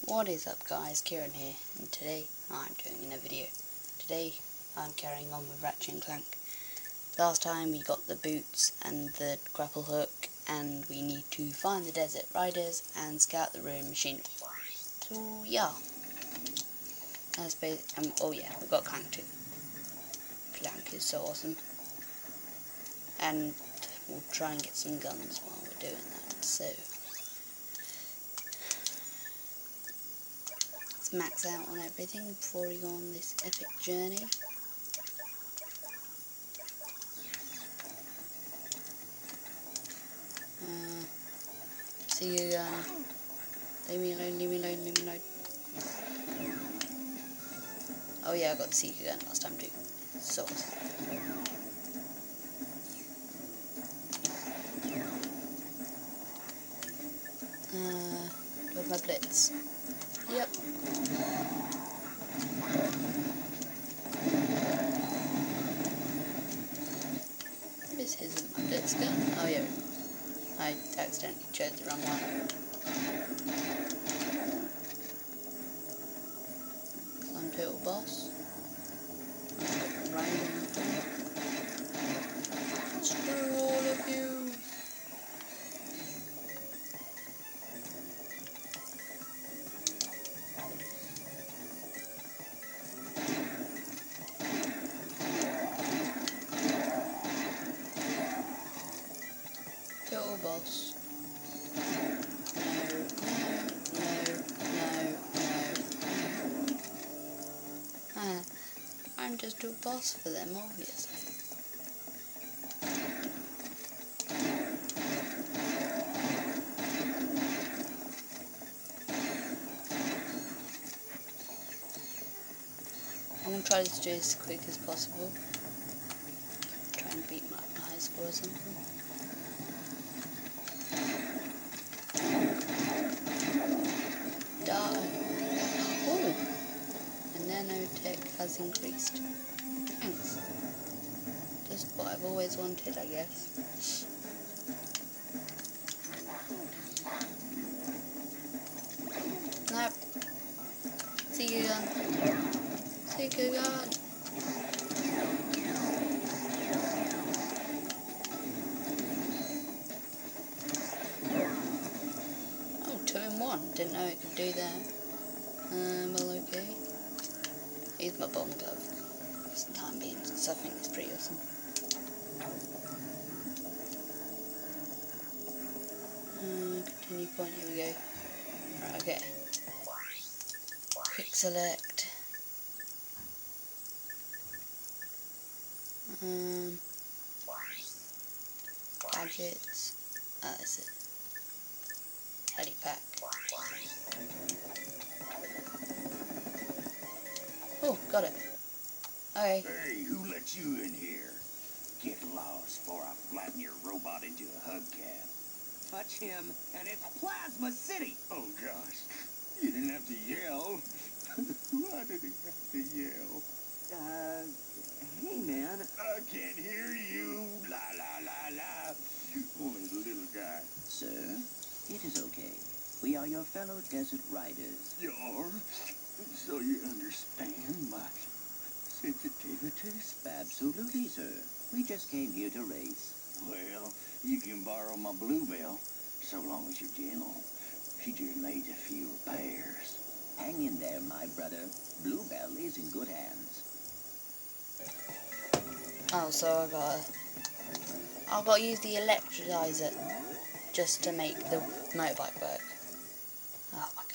What is up guys, Kieran here, and today I'm doing another video. Today I'm carrying on with Ratchet and Clank. Last time we got the boots and the grapple hook, and we need to find the desert riders and scout the ruined machine. So yeah, that's oh yeah, we've got Clank too. Clank is so awesome. And we'll try and get some guns while we're doing that, so max out on everything before we go on this epic journey. See you again. Leave me alone, leave me alone, leave me alone. Oh yeah, I got the Seeker gun last time too. So awesome. Do I have my blitz? Yep. This isn't my blitz gun. Oh yeah. I accidentally chose the wrong one. I'm total boss. Screw all of you. Total boss. No. I'm just a boss for them, obviously. I'm going to try to do this as quick as possible. Try and beat my high score or something. Die. Oh! And nanotech has increased. Thanks. Just what I've always wanted, I guess. Nope. See you again. Take a gun. Oh, 2 in 1. Didn't know it could do that. Well, okay. Use my bomb glove for the time being, because I think it's pretty awesome. Continue point, here we go. Right, okay. Quick select. Gadgets. Ah, that's it. Heli pack. Oh, got it. Okay. Hey, who let you in here? Get lost before I flatten your robot into a hubcap. Touch him, and it's Plasma City! Oh gosh, you didn't have to yell. Why did he have to yell? Hey man. I can't hear you. La la la la. Only the little guy. Sir, it is okay. We are your fellow desert riders. You're? So you understand my sensitivities? Absolutely, sir. We just came here to race. Well, you can borrow my Bluebell, so long as you're gentle. She just needs a few repairs. Hang in there, my brother. Bluebell is in good hands. Oh, so I've got to use the electrolyzer just to make the motorbike work. Oh my god.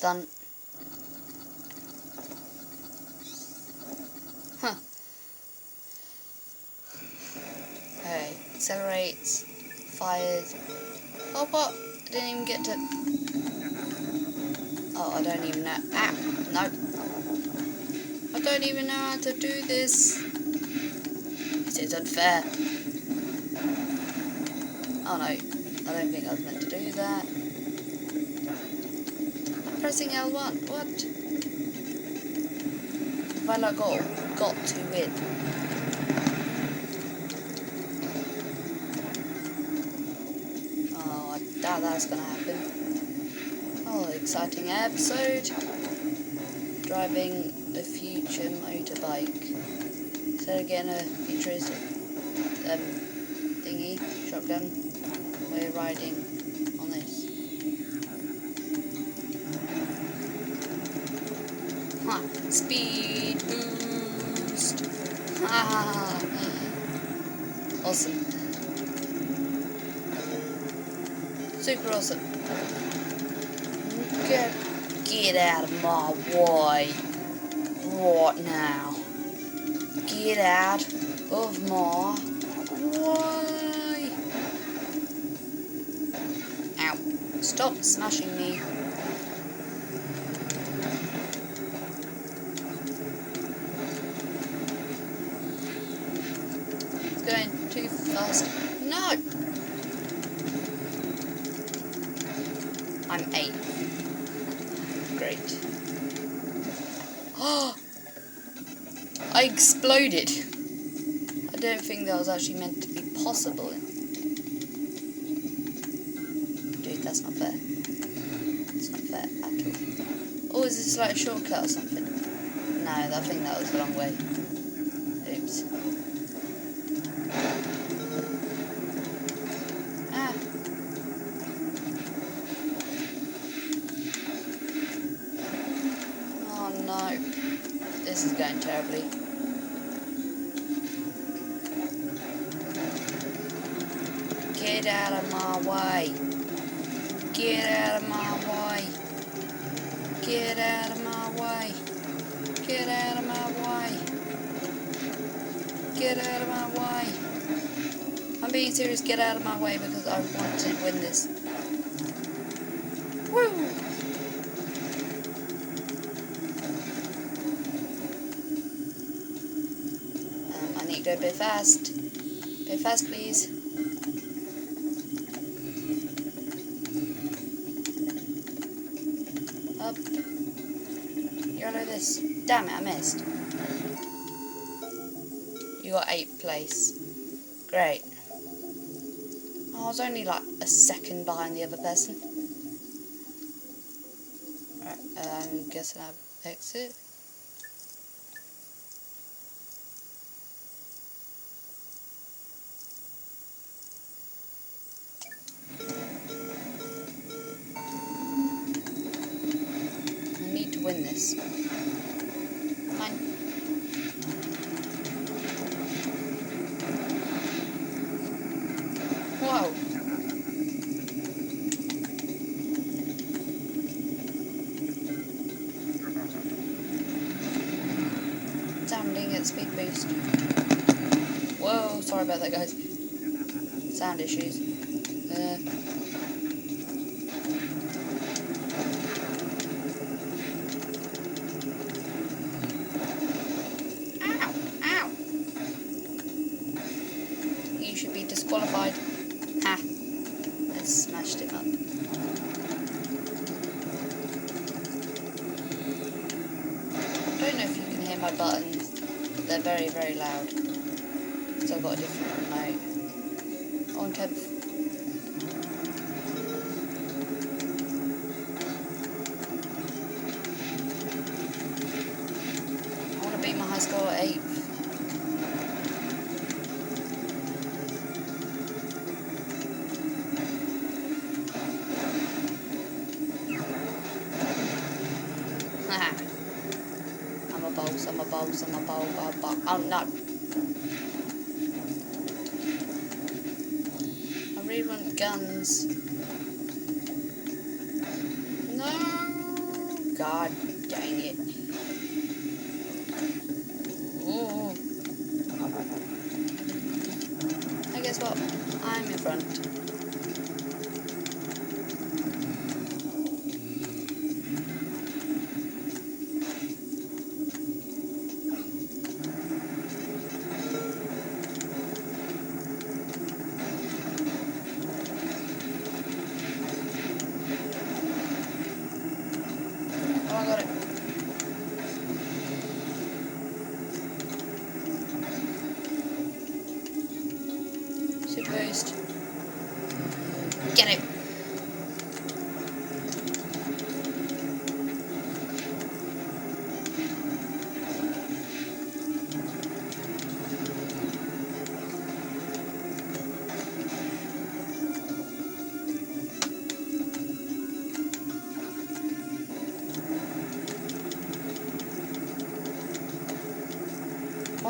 Done. Huh. Okay, accelerates, fires. Oh, what? I didn't even get to. Oh, I don't even know. Ah, no. I don't even know how to do this. This is unfair. Oh no, I don't think I was meant to do that. pressing L1. What? Have I like got to win? Oh, I doubt that's gonna happen. Oh, exciting episode. Driving the future motorbike. Instead of getting a futuristic thingy, shotgun, we're riding on this. Ha! Speed boost! Ha! Awesome. Super awesome. Get out of my way. Right now. Get out of my way. Ow. Stop smashing me. It's going too fast. No! I'm 8. Great. Oh! I exploded. I don't think that was actually meant to be possible. Dude, that's not fair. It's not fair at all. Oh, is this like a shortcut or something? No, I think that was the wrong way. Oops. Ah. Oh no. This is going terribly. Get out of my way. Get out of my way. Get out of my way. Get out of my way. Get out of my way. I'm being serious, get out of my way because I want to win this. Woo! I need to go a bit fast. A bit fast, please. Up. Yellow this. Damn it, I missed. You got 8th place. Great. Oh, I was only like a second behind the other person. Alright, I'm guessing I'll exit. I need to win this. Fine. Whoa. Damn, didn't get speed boost. Whoa, sorry about that, guys. Sound issues. Ow! Ow! You should be disqualified. Ha! I smashed him up. I don't know if you can hear my buttons. They're very, very loud. Because I've got a different remote. On 10th. I want to beat my high score at 8th. I'm a boss, I'm a boss, I'm a boss. Oh no! I really want guns. No! God dang it. Ooh. Hey, guess what? I'm in front.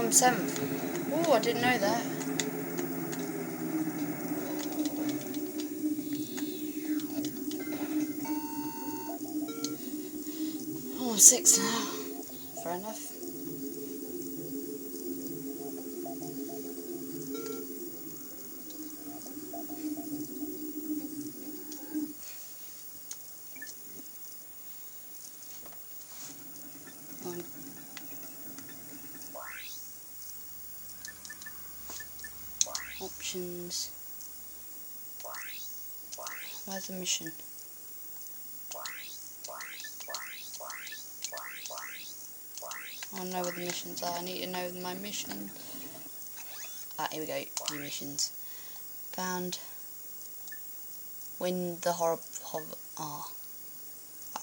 I'm 7th. Oh, I didn't know that. Oh, I'm 6th now. Fair enough. Options. Where's the mission? I want to know where the missions are. I need to know my mission. Ah, here we go. New missions. Found. Win the oh.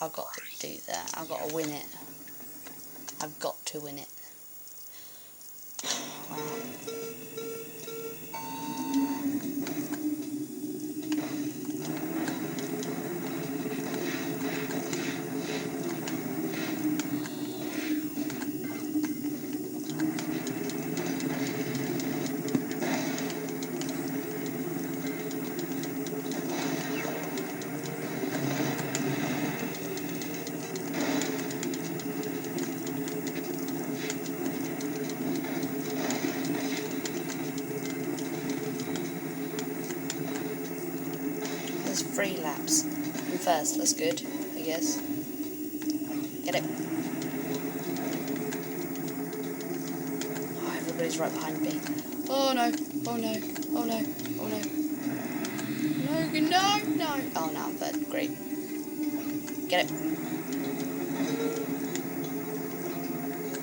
I've got to do that. I've got to win it. I've got to win it. Wow. There's 3 laps. I'm first, that's good, I guess. Get it. Oh, everybody's right behind me. Oh no, oh no, oh no, oh no. No, no. Oh no, I'm third, great. Get it.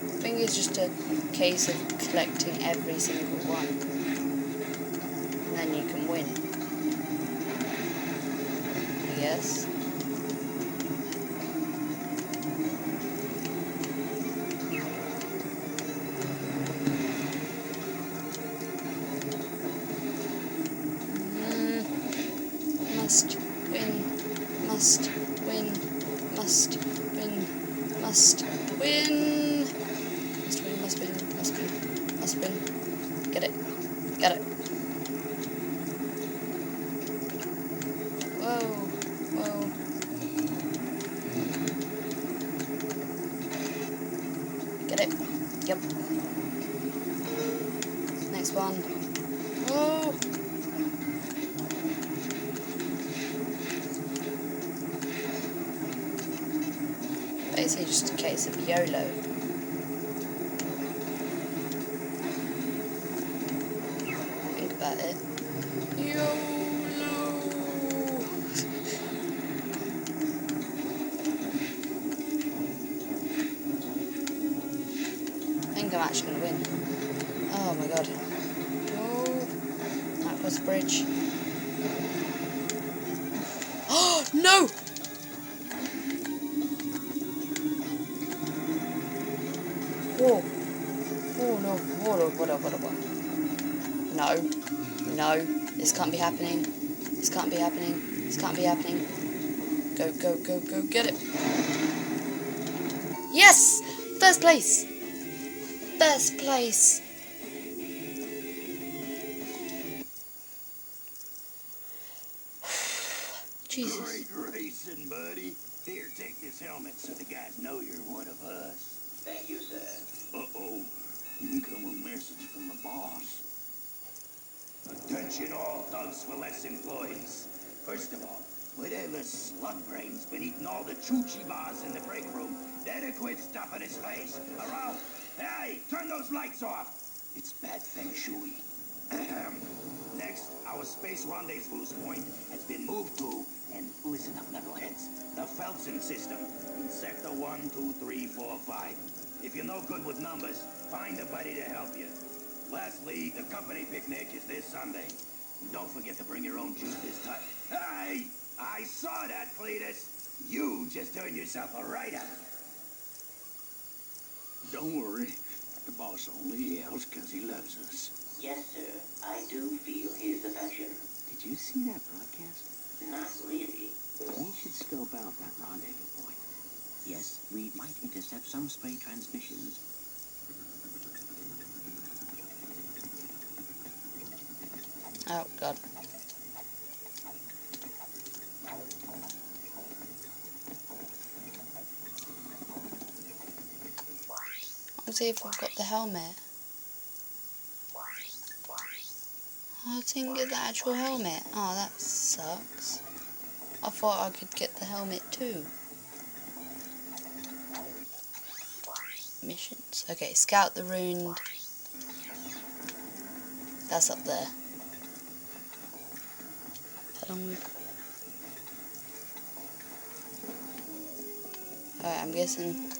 I think it's just a case of collecting every single one. And then you can win. Yes. Must win. Must win. Must win. Must win. Must win. Must win. Must win. Must win. Get it. Got it. Whoa. Whoa. Get it. Yep. Next one. Oh. Basically just a case of YOLO. Think about it. YOLO. I think I'm actually going to win. Oh my god. Oh, that was the bridge. Oh, no! Whoa. Oh no. What? No. No. This can't be happening. This can't be happening. This can't be happening. Go. Get it. Yes! First place! First place! Jesus. Great racing, buddy. Here, take this helmet so the guys know you're one of us. Thank you, sir. Uh-oh. Incoming message from the boss. Attention all thugs for less employees. First of all, whatever slug brain's been eating all the choochie bars in the break room, better quit stuffing his face. Around. Hey, turn those lights off. It's bad feng shui. Next, our space rendezvous point has been moved to, and listen up, knuckleheads, the Felsen system in Sector 1, 2, 3, 4, 5. If you're no good with numbers, find a buddy to help you. Lastly, the company picnic is this Sunday. And don't forget to bring your own juice this time. Hey! I saw that, Cletus. You just earned yourself a write-up. Don't worry. The boss only yells because he loves us. Yes, sir. I do feel his affection. Did you see that broadcast? Not really. We should scope out that rendezvous point. Yes, we might intercept some stray transmissions. Oh god. Let's see if I've got the helmet. I didn't get the actual helmet. Oh, that sucks. I thought I could get the helmet too. Missions. Okay, scout the ruined. That's up there. Alright, I'm guessing.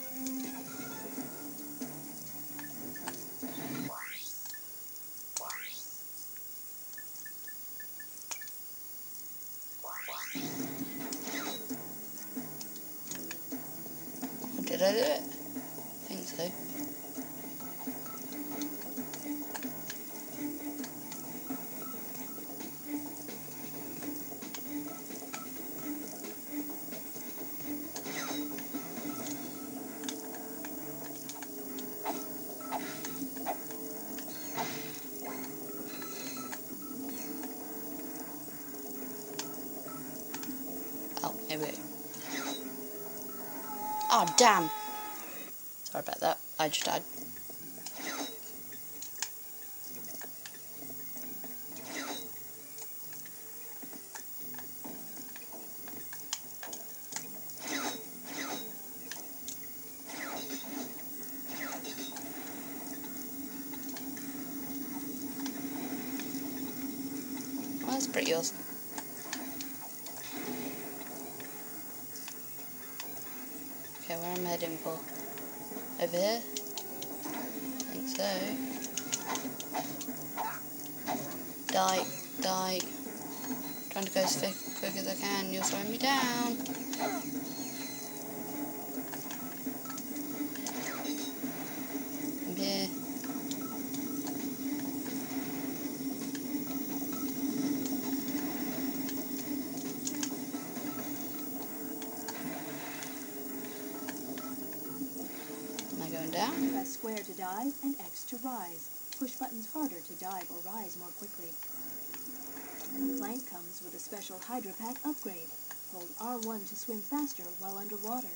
Did I do it? I think so. Oh, maybe. Oh, damn. Sorry about that. I just died. Well, that's pretty awesome. Okay, where am I heading for? Over here? I think so. Die, die. Trying to go as quick as I can. You're slowing me down. I'm here. Am I going down? Press square to dive and X to rise. Push buttons harder to dive or rise more quickly. Clank comes with a special Hydra Pack upgrade. Hold R1 to swim faster while underwater.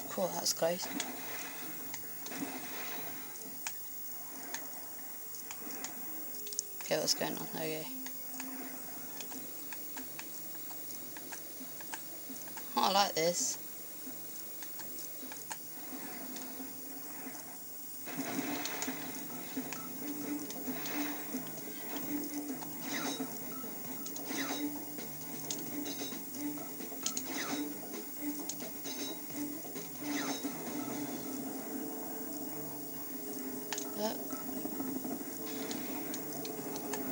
Cool, that's close. Okay, what's going on? Okay. Oh, I like this.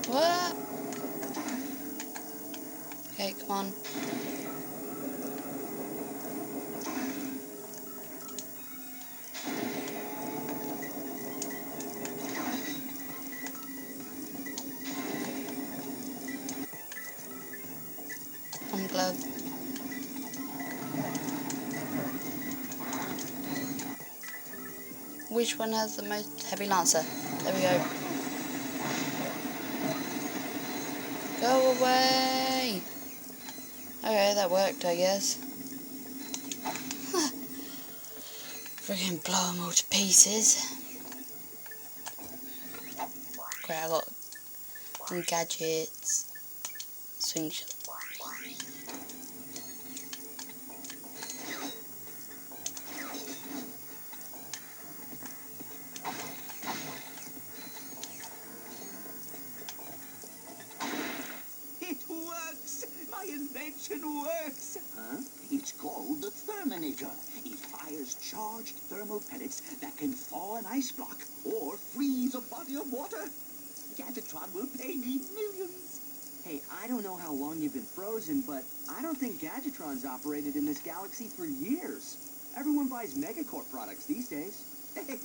What? Okay, come on. On glove. Which one has the most heavy lancer? There we go. Go away! Okay, that worked, I guess. Freaking blow them all to pieces. Great, I got some gadgets. Swing shot. It invention works. Huh? It's called the Therminator. It fires charged thermal pellets that can thaw an ice block or freeze a body of water. Gadgetron will pay me millions. Hey, I don't know how long you've been frozen, but I don't think Gadgetron's operated in this galaxy for years. Everyone buys Megacorp products these days. Hey,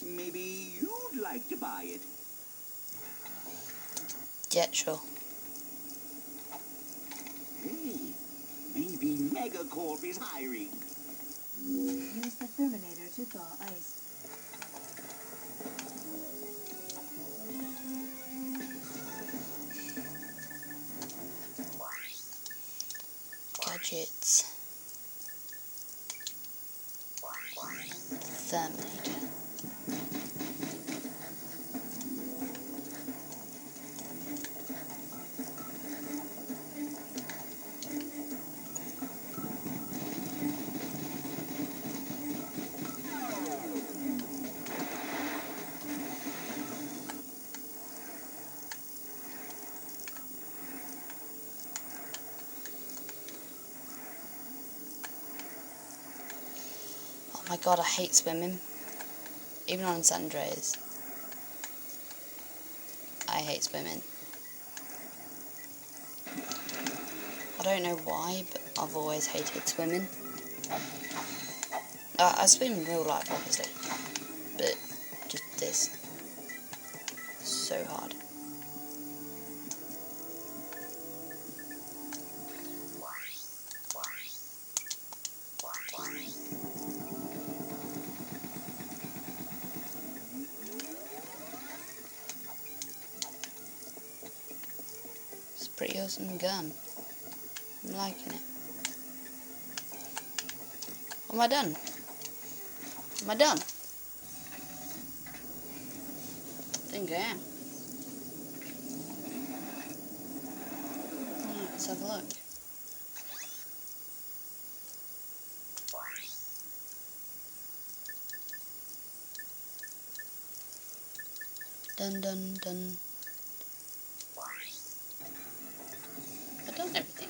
maybe you'd like to buy it. Yeah, sure. Hey, maybe Megacorp is hiring. Use the Therminator to thaw ice. Gadgets. Therminator. Oh my god, I hate swimming. Even on San Andreas. I hate swimming. I don't know why, but I've always hated swimming. I swim in real life, obviously. But just this. So hard. It's a pretty awesome gun. I'm liking it. Am I done? Am I done? I think I am. Let's have a look. Dun dun dun. I've done everything.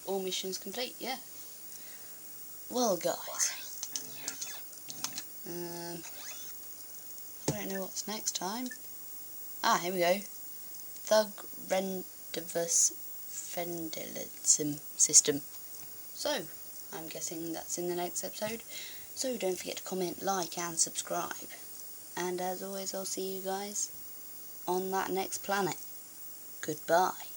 All missions complete, yeah. Well, guys. I don't know what's next time. Ah, here we go. Thug Rendiverse Fendilism System. So, I'm guessing that's in the next episode. So don't forget to comment, like and subscribe. And as always, I'll see you guys on that next planet. Goodbye.